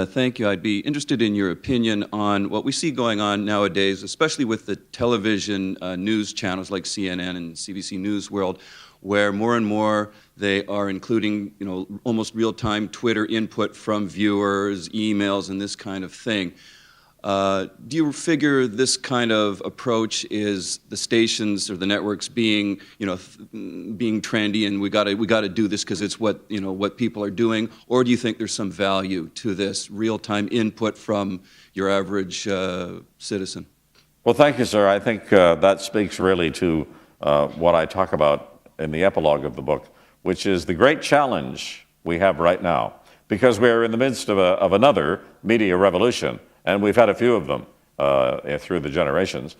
Thank you. I'd be interested in your opinion on what we see going on nowadays, especially with the television news channels like CNN and CBC News World, where more and more they are including, almost real-time Twitter input from viewers, emails, and this kind of thing. Do you figure this kind of approach is the stations or the networks being, being trendy, and we got to do this because it's what what people are doing, or do you think there's some value to this real-time input from your average citizen? Well, thank you, sir. I think that speaks really to what I talk about in the epilogue of the book, which is the great challenge we have right now, because we're in the midst of another media revolution. And we've had a few of them through the generations.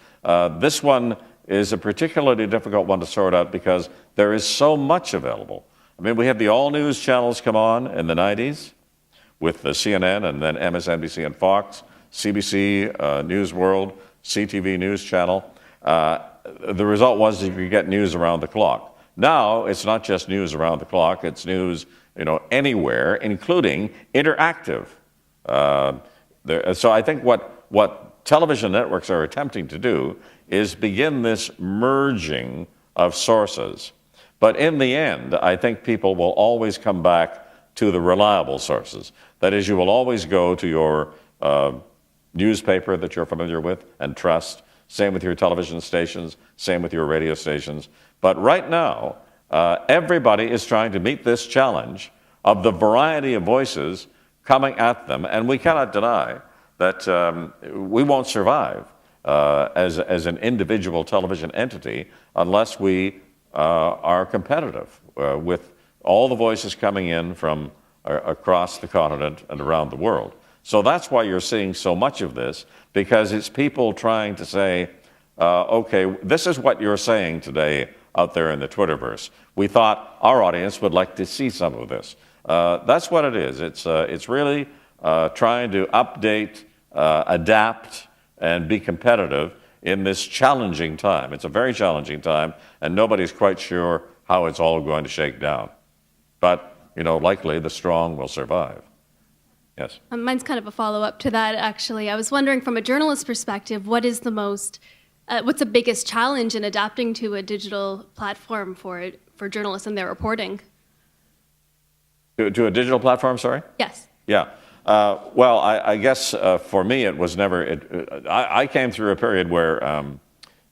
This one is a particularly difficult one to sort out because there is so much available. I mean, we had the all-news channels come on in the 90s with the CNN and then MSNBC and Fox, CBC, News World, CTV News Channel. The result was that you could get news around the clock. Now, it's not just news around the clock, it's news anywhere, including interactive. So I think what television networks are attempting to do is begin this merging of sources. But in the end, I think people will always come back to the reliable sources. That is, you will always go to your newspaper that you're familiar with and trust. Same with your television stations, same with your radio stations. But right now, everybody is trying to meet this challenge of the variety of voices coming at them, and we cannot deny that we won't survive as an individual television entity unless we are competitive with all the voices coming in from across the continent and around the world. So that's why you're seeing so much of this, because it's people trying to say, okay, this is what you're saying today out there in the Twitterverse. We thought our audience would like to see some of this. That's what it is. It's really trying to update, adapt, and be competitive in this challenging time. It's a very challenging time, and nobody's quite sure how it's all going to shake down. But, likely the strong will survive. Yes? Mine's kind of a follow-up to that, actually. I was wondering, from a journalist perspective, what's the biggest challenge in adapting to a digital platform for journalists and their reporting? To a digital platform, sorry? Yes. Yeah. Well, I guess for me it was never, I came through a period where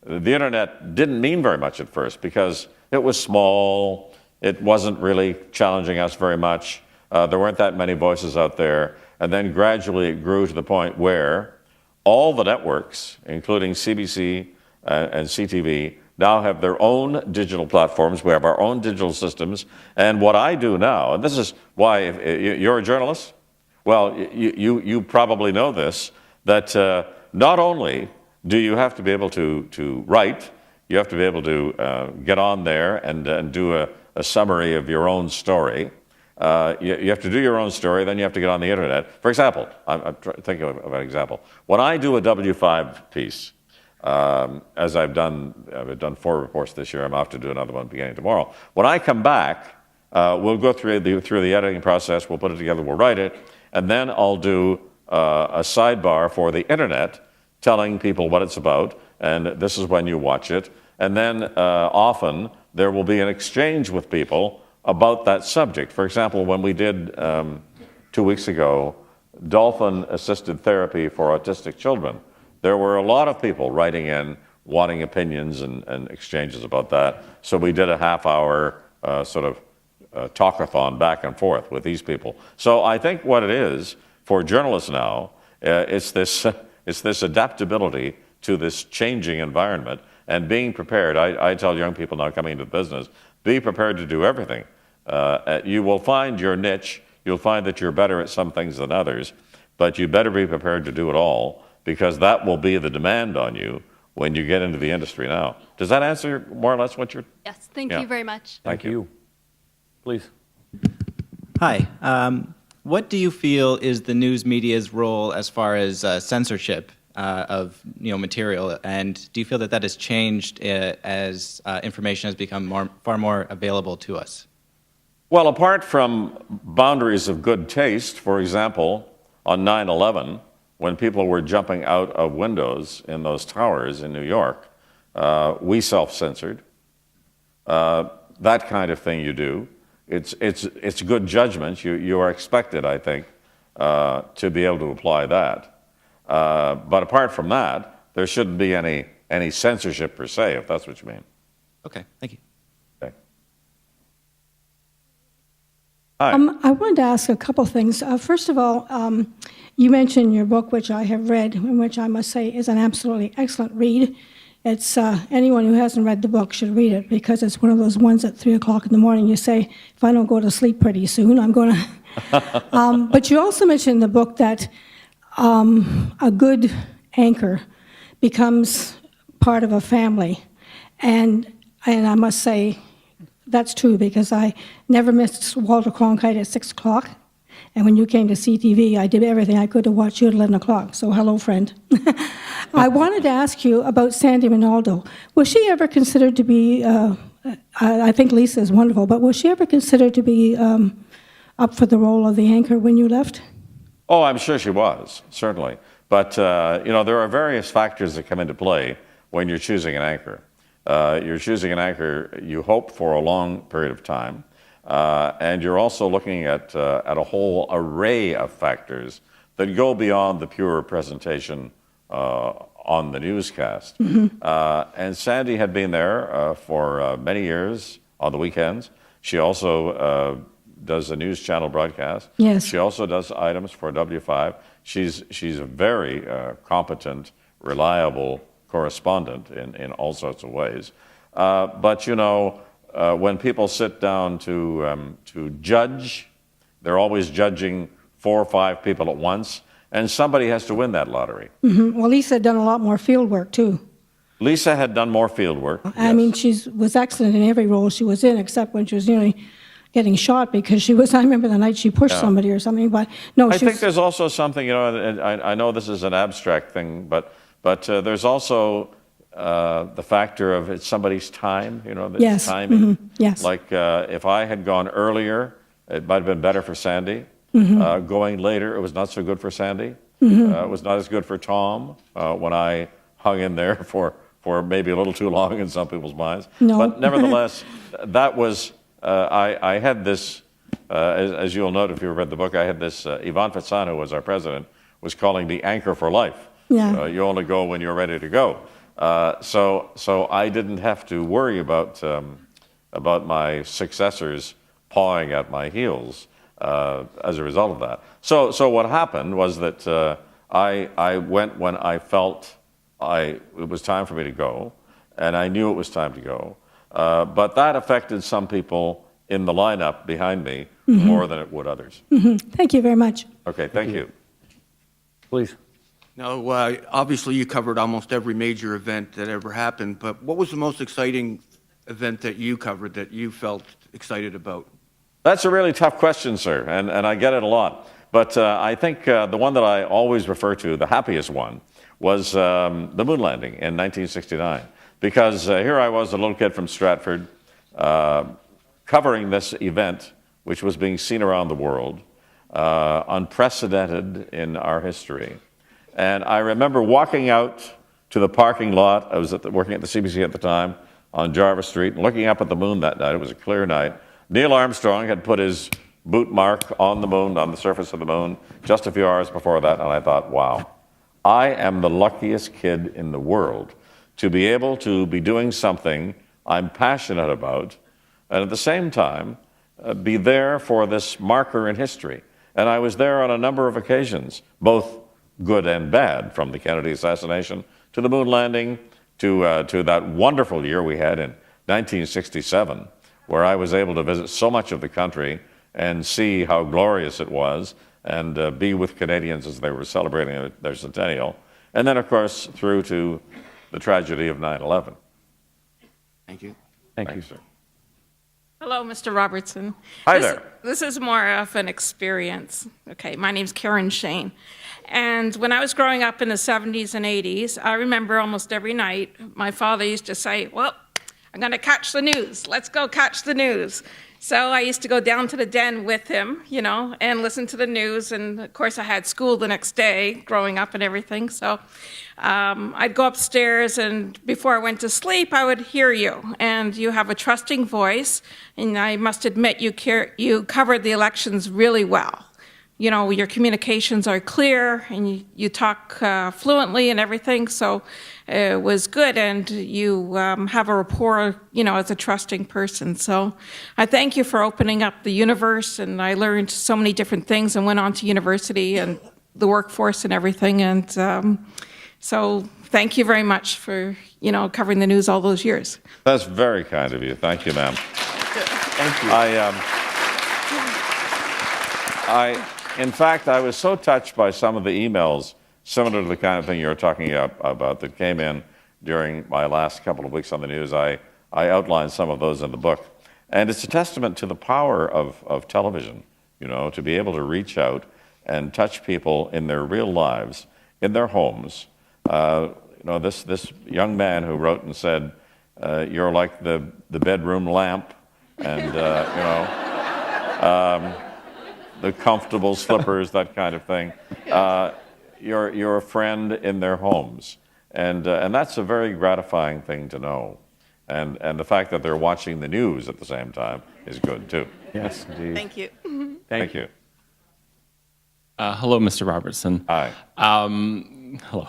the internet didn't mean very much at first because it was small, it wasn't really challenging us very much, there weren't that many voices out there, and then gradually it grew to the point where all the networks, including CBC and CTV, now have their own digital platforms. We have our own digital systems. And what I do now, and this is why, if you're a journalist, well, you probably know this, that not only do you have to be able to write, you have to be able to get on there and do a summary of your own story. You have to do your own story, then you have to get on the internet. For example, I'm thinking of an example. When I do a W5 piece, as I've done 4 reports this year. I'm off to do another one beginning tomorrow. When I come back, we'll go through the editing process. We'll put it together. We'll write it, and then I'll do a sidebar for the internet, telling people what it's about, and this is when you watch it. And then often there will be an exchange with people about that subject. For example, when we did 2 weeks ago, dolphin-assisted therapy for autistic children, there were a lot of people writing in, wanting opinions and exchanges about that. So we did a half-hour sort of talkathon back and forth with these people. So I think what it is for journalists now, it's this adaptability to this changing environment and being prepared. I tell young people now coming into the business, be prepared to do everything. You will find your niche. You'll find that you're better at some things than others, but you better be prepared to do it all, because that will be the demand on you when you get into the industry now. Does that answer more or less what you're... Yes, thank you very much. Thank you. Please. Hi. What do you feel is the news media's role as far as censorship of material, and do you feel that has changed as information has become far more available to us? Well, apart from boundaries of good taste, for example, On 9/11, when people were jumping out of windows in those towers in New York, we self-censored. That kind of thing you do. It's good judgment. You are expected, I think, to be able to apply that. But apart from that, there shouldn't be any censorship per se, if that's what you mean. Okay, thank you. Okay. Hi. I wanted to ask a couple things. First of all, you mentioned in your book, which I have read, and which I must say is an absolutely excellent read. It's anyone who hasn't read the book should read it, because it's one of those ones at 3 o'clock in the morning you say, if I don't go to sleep pretty soon, I'm going to. But you also mentioned in the book that a good anchor becomes part of a family, and I must say that's true, because I never missed Walter Cronkite at 6 o'clock. And when you came to CTV, I did everything I could to watch you at 11 o'clock. So hello, friend. I wanted to ask you about Sandy Ronaldo. Was she ever considered to be, I think Lisa is wonderful, but was she ever considered to be up for the role of the anchor when you left? Oh, I'm sure she was, certainly. But, there are various factors that come into play when you're choosing an anchor. You're choosing an anchor, you hope, for a long period of time. And you're also looking at a whole array of factors that go beyond the pure presentation on the newscast. Mm-hmm. And Sandy had been there for many years on the weekends. She also does a news channel broadcast. Yes. She also does items for W5. She's a very competent, reliable correspondent in all sorts of ways. But when people sit down to judge, they're always judging 4 or 5 people at once, and somebody has to win that lottery. Mm-hmm. Well, Lisa had done a lot more field work, too. Lisa had done more field work. I yes. mean, she was excellent in every role she was in, except when she was nearly getting shot, because she was, I remember the night she pushed somebody or something, but no, I think there's also something, and I know this is an abstract thing, but there's also the factor of it's somebody's time, the yes. timing. Mm-hmm. Yes. Like if I had gone earlier, it might have been better for Sandy. Mm-hmm. Going later, it was not so good for Sandy. Mm-hmm. It was not as good for Tom when I hung in there for maybe a little too long in some people's minds. No. But nevertheless, that was, I had this, as you'll note if you read the book, I had this, Yvonne Fitzana, who was our president, was calling the anchor for life. Yeah. You only go when you're ready to go. So I didn't have to worry about my successors pawing at my heels as a result of that. So what happened was that I went when I felt it was time for me to go, and I knew it was time to go. But that affected some people in the lineup behind me mm-hmm. more than it would others. Mm-hmm. Thank you very much. Okay, thank you. Please. Now, obviously you covered almost every major event that ever happened, but what was the most exciting event that you covered that you felt excited about? That's a really tough question, sir, and I get it a lot. But I think the one that I always refer to, the happiest one, was the moon landing in 1969. Because here I was, a little kid from Stratford, covering this event, which was being seen around the world, unprecedented in our history. And I remember walking out to the parking lot. I was working at the CBC at the time on Jarvis Street, and looking up at the moon that night. It was a clear night. Neil Armstrong had put his boot mark on the moon, on the surface of the moon, just a few hours before that, and I thought, wow, I am the luckiest kid in the world to be able to be doing something I'm passionate about, and at the same time, be there for this marker in history. And I was there on a number of occasions, both good and bad, from the Kennedy assassination to the moon landing to that wonderful year we had in 1967, where I was able to visit so much of the country and see how glorious it was, and be with Canadians as they were celebrating their centennial. And then, of course, through to the tragedy of 9/11. Thank you. Thank you, sir. Hello, Mr. Robertson. Hi there. This is more of an experience. Okay, my name's Karen Shane. And when I was growing up in the 70s and 80s, I remember almost every night my father used to say, well, I'm going to catch the news. Let's go catch the news. So I used to go down to the den with him, and listen to the news. And of course, I had school the next day growing up and everything. So I'd go upstairs, and before I went to sleep, I would hear you. And you have a trusting voice. And I must admit, you covered the elections really well. Your communications are clear, and you talk fluently and everything, so it was good, and you have a rapport, as a trusting person. So I thank you for opening up the universe, and I learned so many different things and went on to university and the workforce and everything, and so thank you very much for, covering the news all those years. That's very kind of you. Thank you, ma'am. Thank you. In fact, I was so touched by some of the emails, similar to the kind of thing you were talking about that came in during my last couple of weeks on the news. I outlined some of those in the book. And it's a testament to the power of television, to be able to reach out and touch people in their real lives, in their homes. This young man who wrote and said, you're like the bedroom lamp, and, the comfortable slippers, that kind of thing. You're a friend in their homes, and that's a very gratifying thing to know. And the fact that they're watching the news at the same time is good too. Yes, indeed. Thank you. Thank you. Hello, Mr. Robertson. Hi. Hello.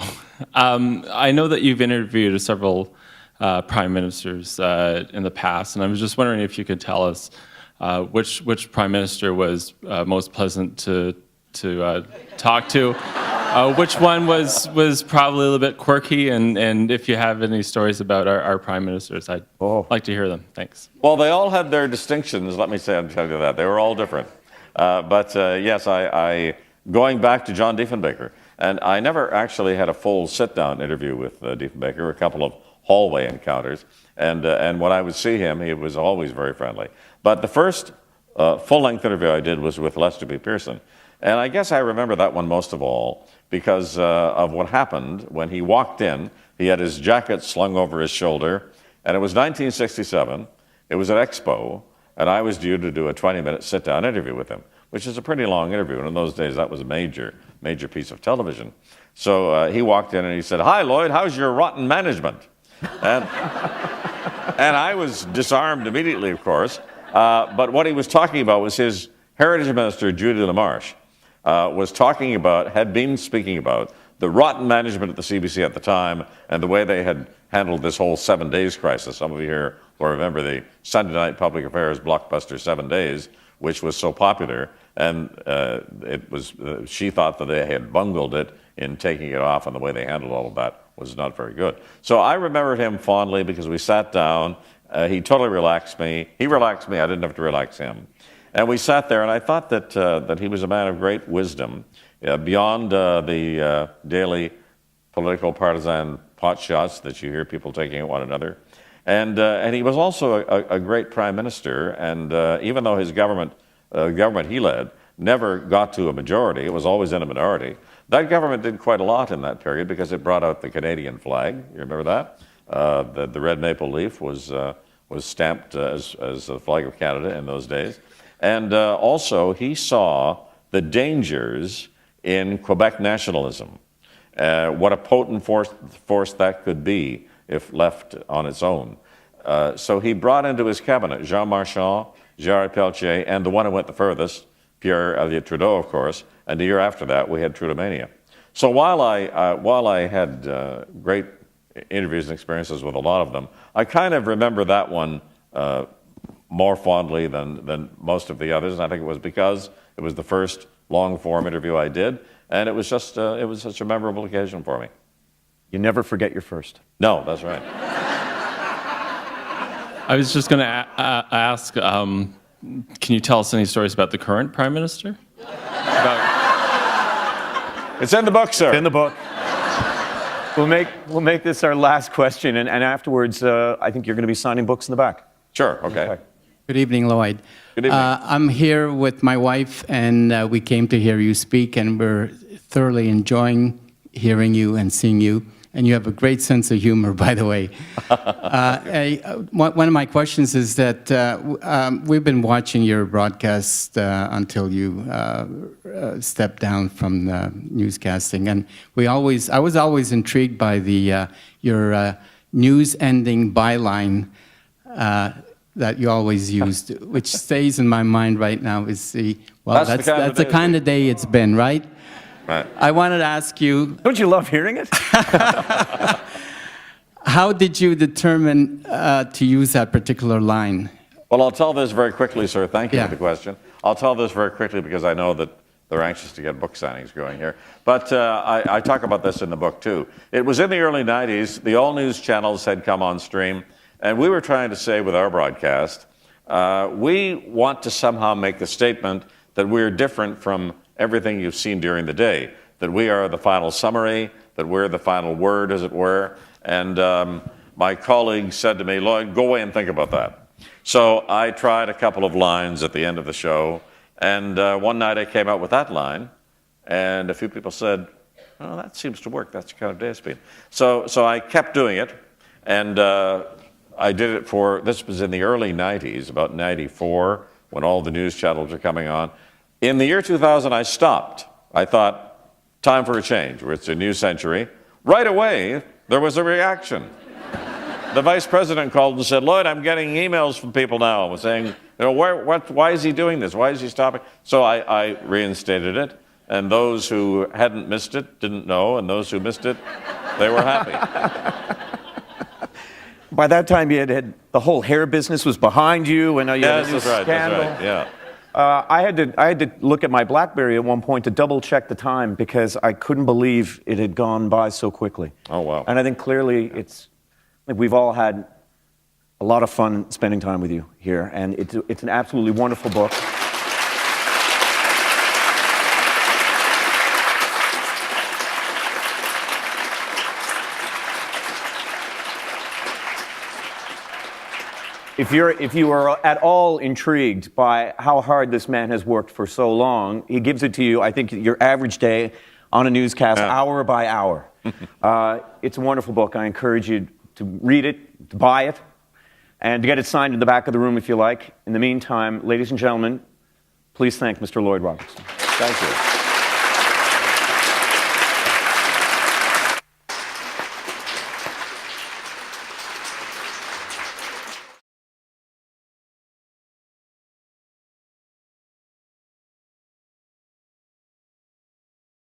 I know that you've interviewed several prime ministers in the past, and I was just wondering if you could tell us which prime minister was most pleasant to talk to, which one was probably a little bit quirky, and if you have any stories about our prime ministers, I'd like to hear them. Thanks. Well, they all had their distinctions. Let me tell you that they were all different. But yes, I going back to John Diefenbaker, and I never actually had a full sit-down interview with Diefenbaker. A couple of hallway encounters, and when I would see him, he was always very friendly. But the first full-length interview I did was with Lester B. Pearson, and I guess I remember that one most of all because of what happened when he walked in. He had his jacket slung over his shoulder, and it was 1967. It was at Expo, and I was due to do a 20-minute sit-down interview with him, which is a pretty long interview, and in those days that was a major piece of television. So he walked in and he said, "Hi, Lloyd, how's your rotten management?" And I was disarmed immediately, of course. But what he was talking about was his Heritage Minister, Judy LaMarche, had been speaking about the rotten management at the CBC at the time and the way they had handled this whole 7 days crisis. Some of you here will remember the Sunday night public affairs blockbuster 7 Days, which was so popular, and she thought that they had bungled it in taking it off, and the way they handled all of that was not very good. So I remembered him fondly because we sat down. He totally relaxed me. He relaxed me. I didn't have to relax him. And we sat there, and I thought that he was a man of great wisdom, beyond the daily political partisan pot shots that you hear people taking at one another. And he was also a great prime minister, and even though his government he led never got to a majority, it was always in a minority. That government did quite a lot in that period because it brought out the Canadian flag. You remember that? The red maple leaf was stamped as the flag of Canada in those days. And also, he saw the dangers in Quebec nationalism, what a potent force that could be if left on its own. So he brought into his cabinet Jean Marchand, Gerard Pelletier, and the one who went the furthest, Pierre Elliott Trudeau, of course, and the year after that, we had Trudeau-mania. So while I had great interviews and experiences with a lot of them, I kind of remember that one more fondly than most of the others, and I think it was because it was the first long-form interview I did, and it was just it was such a memorable occasion for me. You never forget your first. No, that's right. I was just going to ask, can you tell us any stories about the current prime minister? It's in the book, sir. It's in the book. We'll make this our last question, and afterwards, I think you're going to be signing books in the back. Sure, okay. Good evening, Lloyd. Good evening. I'm here with my wife, and we came to hear you speak, and we're thoroughly enjoying hearing you and seeing you. and you have a great sense of humor, by the way. One of my questions is that we've been watching your broadcast until you stepped down from newscasting, and I was always intrigued by your news-ending byline that you always used, which stays in my mind right now. Is that's the kind of day it's been, right? Right. I wanted to ask you, Don't you love hearing it? how did you determine to use that particular line? Well, I'll tell this very quickly, sir. Thank you Yeah. for the question. I'll tell this very quickly because I know that they're anxious to get book signings going here. But I talk about this in the book, too. It was in the early 90s. The all-news channels had come on stream, and we were trying to say with our broadcast, we want to somehow make the statement that we're different from everything you've seen during the day, that we are the final summary, that we're the final word, as it were. And my colleague said to me, Lloyd, go away and think about that. So I tried a couple of lines at the end of the show, and one night I came out with that line, and a few people said, oh, that seems to work. That's the kind of day it's been. So I kept doing it, and I did it this was in the early 90s, about 94, when all the news channels were coming on. In the year 2000, I stopped. I thought, time for a change. It's a new century. Right away, there was a reaction. The vice president called and said, Lloyd, I'm getting emails from people now saying, why is he doing this? Why is he stopping? So I reinstated it, and those who hadn't missed it didn't know, and those who missed it, they were happy. By that time, you had the whole hair business was behind you, and you had a new scandal. That's right, yeah. I had to look at my BlackBerry at one point to double check the time because I couldn't believe it had gone by so quickly. Oh, wow. And I think clearly we've all had a lot of fun spending time with you here, and it's an absolutely wonderful book. If you are at all intrigued by how hard this man has worked for so long, he gives it to you, I think, your average day on a newscast, hour by hour. It's a wonderful book. I encourage you to read it, to buy it, and to get it signed in the back of the room if you like. In the meantime, ladies and gentlemen, please thank Mr. Lloyd Robertson. Thank you.